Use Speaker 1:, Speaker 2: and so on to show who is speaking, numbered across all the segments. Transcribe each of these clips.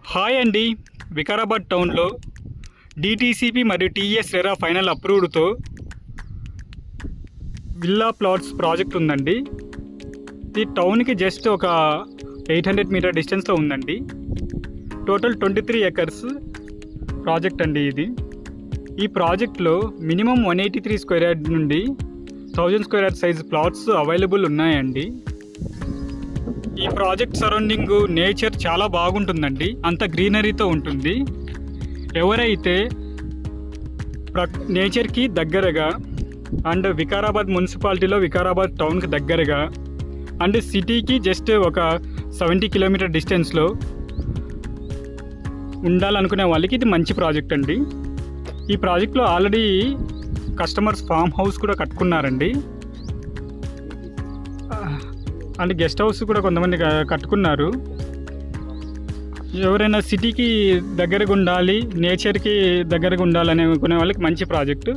Speaker 1: Hi అండి. వికారాబాద్ టౌన్లో DTCP మరియు టీఎస్ రెరా ఫైనల్ అప్రూవ్డ్తో విల్లా ప్లాట్స్ ప్రాజెక్ట్ ఉందండి. ఈ టౌన్కి జస్ట్ ఒక 800 మీటర్ డిస్టెన్స్లో ఉందండి. టోటల్ 23 ఎకర్స్ ప్రాజెక్ట్ అండి ఇది. ఈ ప్రాజెక్ట్లో మినిమం 183 స్క్వేర్ యార్డ్ నుండి 1000 square yard size plots available ఉన్నాయండి. ఈ ప్రాజెక్ట్ సరౌండింగ్ నేచర్ చాలా బాగుంటుందండి, అంత గ్రీనరీతో ఉంటుంది. ఎవరైతే నేచర్కి దగ్గరగా అండ్ వికారాబాద్ మున్సిపాలిటీలో వికారాబాద్ టౌన్కి దగ్గరగా అండ్ సిటీకి జస్ట్ ఒక 70 కిలోమీటర్ డిస్టెన్స్లో ఉండాలనుకునే వాళ్ళకి ఇది మంచి ప్రాజెక్ట్ అండి. ఈ ప్రాజెక్ట్లో ఆల్రెడీ కస్టమర్స్ ఫామ్ హౌస్ కూడా కట్టుకున్నారండి, అండ్ గెస్ట్ హౌస్ కూడా కొంతమంది కట్టుకున్నారు. ఎవరైనా సిటీకి దగ్గరగా ఉండాలి, నేచర్కి దగ్గరగా ఉండాలని అనుకునే వాళ్ళకి మంచి ప్రాజెక్టు.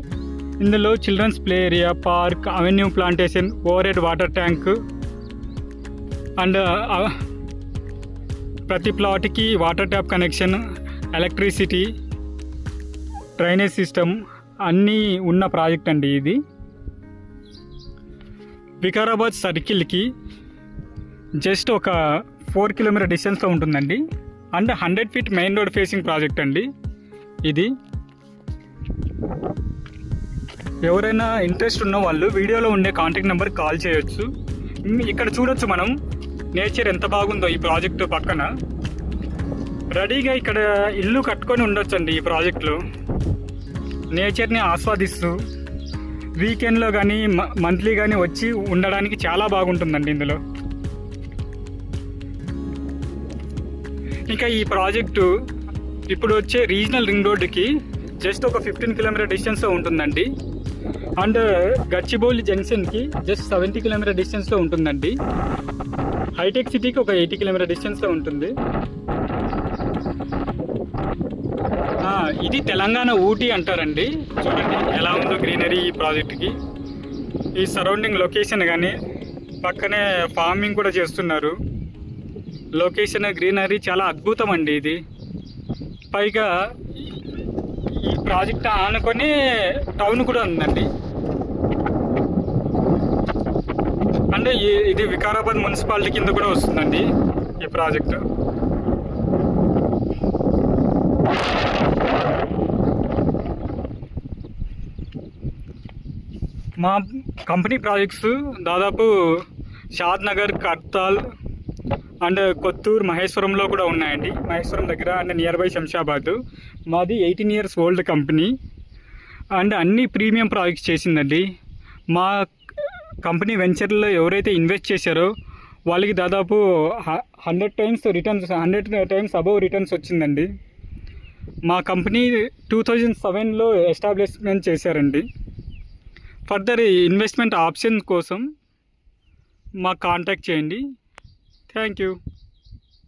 Speaker 1: ఇందులో children's play area, park, avenue plantation, overhead water tank and ప్రతి ప్లాట్కి water tap connection, electricity, drainage system అన్నీ ఉన్న ప్రాజెక్ట్ అండి ఇది. వికారాబాద్ సర్కిల్కి జస్ట్ ఒక 4 కిలోమీటర్ డిస్టెన్స్లో ఉంటుందండి. And 100 feet main road facing project అండి ఇది. ఎవరైనా ఇంట్రెస్ట్ ఉన్న వాళ్ళు వీడియోలో ఉండే కాంటాక్ట్ నెంబర్కి కాల్ చేయొచ్చు. ఇక్కడ చూడొచ్చు మనం నేచర్ ఎంత బాగుందో ఈ ప్రాజెక్టు పక్కన. రెడీగా ఇక్కడ ఇల్లు కట్టుకొని ఉండొచ్చండి ఈ ప్రాజెక్టులో, నేచర్ని ఆస్వాదిస్తూ వీకెండ్లో కానీ మంత్లీ కానీ వచ్చి ఉండడానికి చాలా బాగుంటుందండి ఇందులో. ఇంకా ఈ ప్రాజెక్టు ఇప్పుడు వచ్చే రీజనల్ రింగ్ రోడ్డుకి జస్ట్ ఒక 15 కిలోమీటర్ డిస్టెన్స్లో ఉంటుందండి. అండ్ గచ్చిబౌలి జంక్షన్కి జస్ట్ 70 కిలోమీటర్ డిస్టెన్స్లో ఉంటుందండి. హైటెక్ సిటీకి ఒక 80 కిలోమీటర్ డిస్టెన్స్లో ఉంటుంది. ఇది తెలంగాణ ఊటీ అంటారండి. చూడండి ఎలా ఉందో గ్రీనరీ ఈ ప్రాజెక్ట్కి. ఈ సరౌండింగ్ లొకేషన్ కానీ పక్కనే ఫార్మింగ్ కూడా చేస్తున్నారు. లొకేషన్ గ్రీనరీ చాలా అద్భుతం అండి ఇది. పైగా ఈ ప్రాజెక్ట్ ఆనుకొని టౌన్ కూడా ఉందండి. అంటే ఇది వికారాబాద్ మున్సిపాలిటీ కింద కూడా వస్తుందండి ఈ ప్రాజెక్టు. మా కంపెనీ ప్రాజెక్ట్స్ దాదాపు షాద్ నగర్, కర్తాల్ అండ్ కొత్తూరు, మహేశ్వరంలో కూడా ఉన్నాయండి. మహేశ్వరం దగ్గర అండ్ నియర్ బై శంషాబాద్. మాది 18 ఇయర్స్ ఓల్డ్ కంపెనీ అండ్ అన్ని ప్రీమియం ప్రాజెక్ట్స్ చేసిందండి. మా కంపెనీ వెంచర్లో ఎవరైతే ఇన్వెస్ట్ చేశారో వాళ్ళకి దాదాపు 100 times returns, 100 times above returns వచ్చిందండి. మా కంపెనీ 2007లో ఎస్టాబ్లిష్మెంట్ చేశారండి. ఫర్దర్ ఇన్వెస్ట్మెంట్ ఆప్షన్ కోసం మాకు కాంటాక్ట్ చేయండి. Thank you.